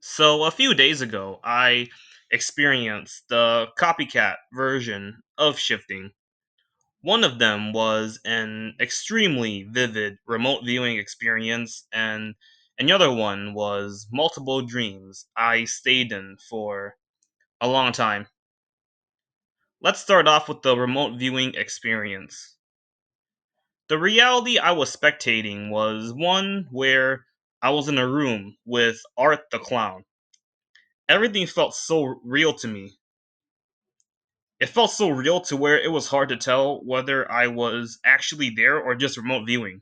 So, a few days ago, I experienced the copycat version of shifting. One of them was an extremely vivid remote viewing experience, and another one was multiple dreams I stayed in for a long time. Let's start off with the remote viewing experience. The reality I was spectating was one where I was in a room with Art the Clown. Everything felt so real to me. It felt so real to where it was hard to tell whether I was actually there or just remote viewing.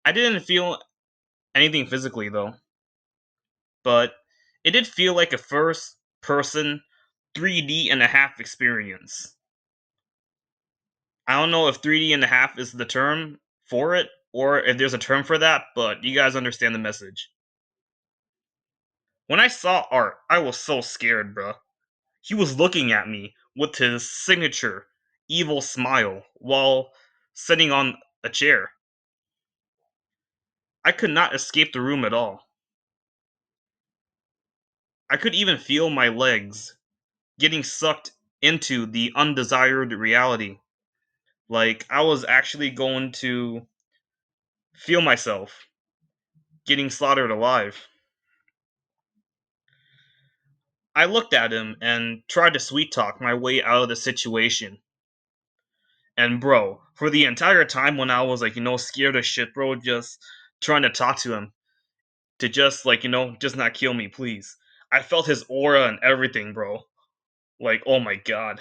I didn't feel anything physically though, but it did feel like a first person 3D and a half experience. I don't know if 3D and a half is the term for it or if there's a term for that, but you guys understand the message. When I saw Art, I was so scared, bruh. He was looking at me with his signature evil smile while sitting on a chair. I could not escape the room at all. I could even feel my legs getting sucked into the undesired reality. Like I was actually going to feel myself getting slaughtered alive. I looked at him and tried to sweet talk my way out of the situation. And bro, for the entire time when I was like, scared as shit, bro, just trying to talk to him to just like, just not kill me, please. I felt his aura and everything, bro. Like, oh my god.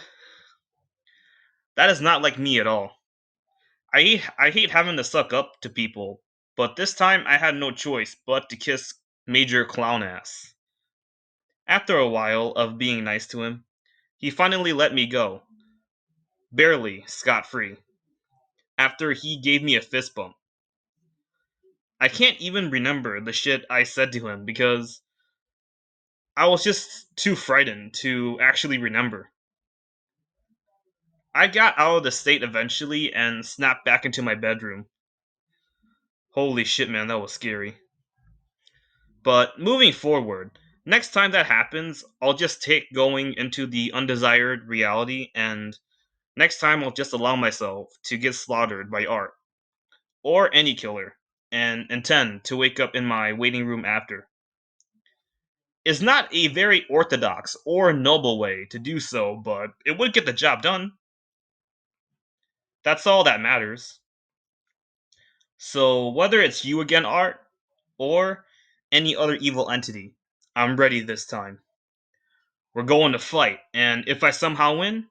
That is not like me at all. I hate having to suck up to people, but this time I had no choice but to kiss Major Clown Ass. After a while of being nice to him, he finally let me go, barely scot free, after he gave me a fist bump. I can't even remember the shit I said to him because I was just too frightened to actually remember. I got out of the state eventually and snapped back into my bedroom. Holy shit, man, that was scary. But moving forward, next time that happens, I'll just take going into the undesired reality, and next time I'll just allow myself to get slaughtered by Art, or any killer, and intend to wake up in my waiting room after. It's not a very orthodox or noble way to do so, but it would get the job done. That's all that matters. So, whether it's you again, Art, or any other evil entity, I'm ready this time. We're going to fight, and if I somehow win,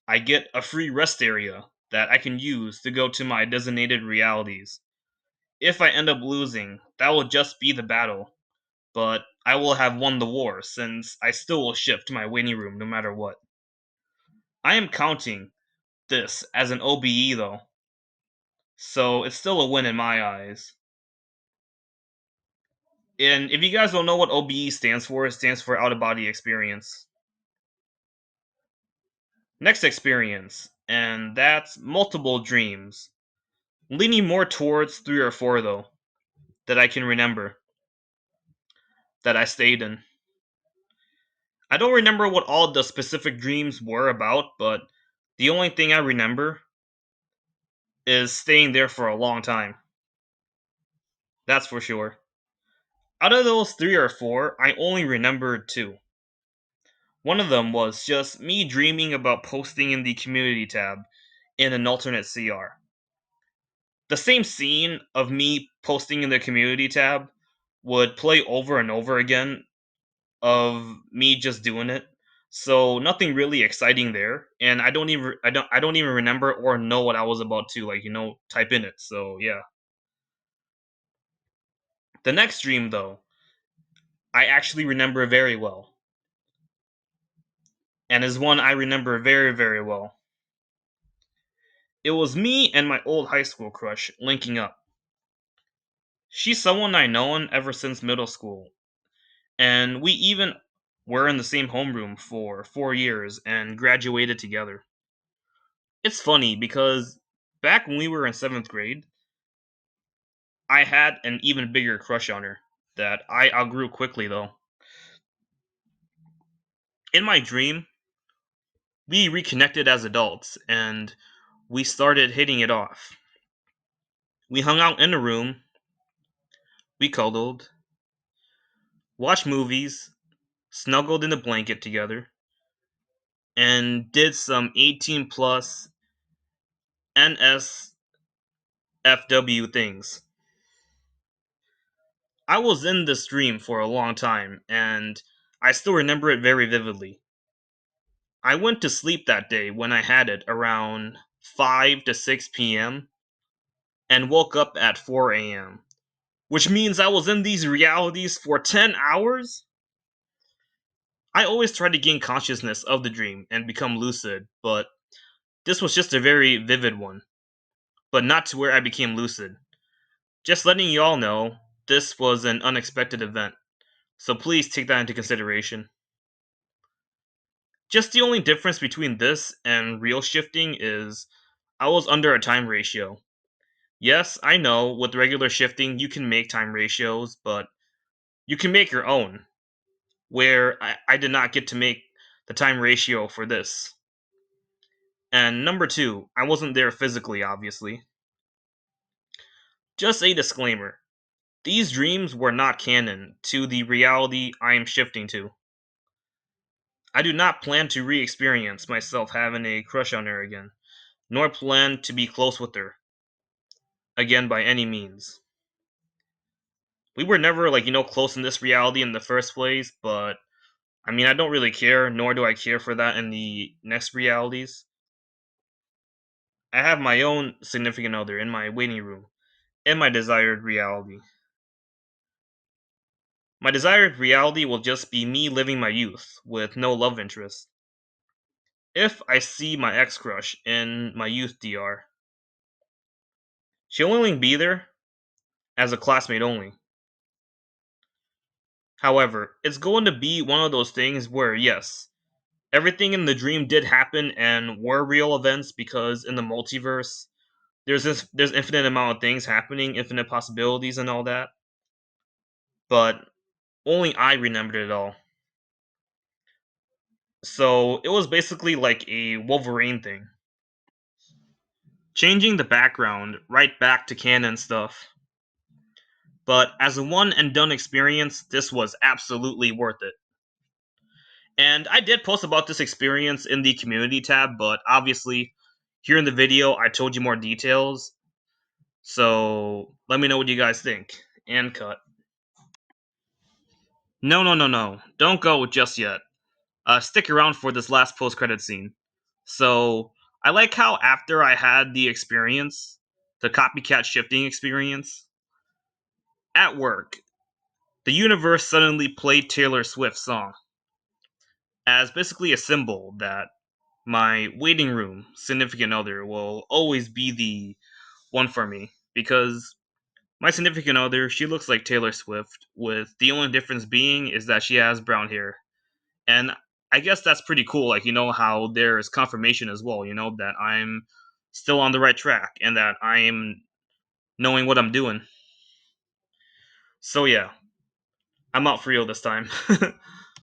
I get a free rest area that I can use to go to my designated realities. If I end up losing, that will just be the battle, but I will have won the war since I still will shift to my waiting room no matter what. I am counting this as an OBE though, so it's still a win in my eyes. And if you guys don't know what OBE stands for, it stands for out of body experience. Next experience, and that's multiple dreams. Leaning more towards three or four though, that I can remember, that I stayed in. I don't remember what all the specific dreams were about, but the only thing I remember is staying there for a long time. That's for sure. Out of those three or four, I only remembered two. One of them was just me dreaming about posting in the community tab in an alternate CR. The same scene of me posting in the community tab would play over and over again of me just doing it. So nothing really exciting there, and I don't even remember or know what I was about to like type in it. So yeah, the next dream though, I actually remember very well, and is one I remember very very well. It was me and my old high school crush linking up. She's someone I known ever since middle school, and we even were in the same homeroom for 4 years and graduated together. It's funny because back when we were in seventh grade, I had an even bigger crush on her that I outgrew quickly though. In my dream, we reconnected as adults and we started hitting it off. We hung out in a room, we cuddled, watched movies, snuggled in a blanket together, and did some 18 plus NSFW things. I was in this dream for a long time, and I still remember it very vividly. I went to sleep that day when I had it around 5 to 6 p.m. and woke up at 4 a.m., which means I was in these realities for 10 hours? I always try to gain consciousness of the dream and become lucid, but this was just a very vivid one, but not to where I became lucid. Just letting you all know, this was an unexpected event, so please take that into consideration. Just the only difference between this and real shifting is I was under a time ratio. Yes, I know with regular shifting you can make time ratios, but you can make your own, where I did not get to make the time ratio for this. And number two, I wasn't there physically, obviously. Just a disclaimer, these dreams were not canon to the reality I am shifting to. I do not plan to re experience myself having a crush on her again, nor plan to be close with her again by any means. We were never, close in this reality in the first place, but I mean, I don't really care, nor do I care for that in the next realities. I have my own significant other in my waiting room, in my desired reality. My desired reality will just be me living my youth with no love interest. If I see my ex crush in my youth DR, she'll only be there as a classmate only. However, it's going to be one of those things where, yes, everything in the dream did happen and were real events because in the multiverse, there's infinite amount of things happening, infinite possibilities and all that. But only I remembered it all. So it was basically like a Wolverine thing. Changing the background right back to canon stuff. But as a one and done experience, this was absolutely worth it. And I did post about this experience in the community tab, but obviously, here in the video, I told you more details. So let me know what you guys think. And cut. No, no, no, no. Don't go just yet. Stick around for this last post credit scene. So, I like how after I had the experience, the copycat shifting experience, at work, the universe suddenly played Taylor Swift's song as basically a symbol that my waiting room significant other will always be the one for me because my significant other, she looks like Taylor Swift, with the only difference being is that she has brown hair. And I guess that's pretty cool. Like, how there's confirmation as well, that I'm still on the right track and that I am knowing what I'm doing. So, yeah, I'm out for real this time.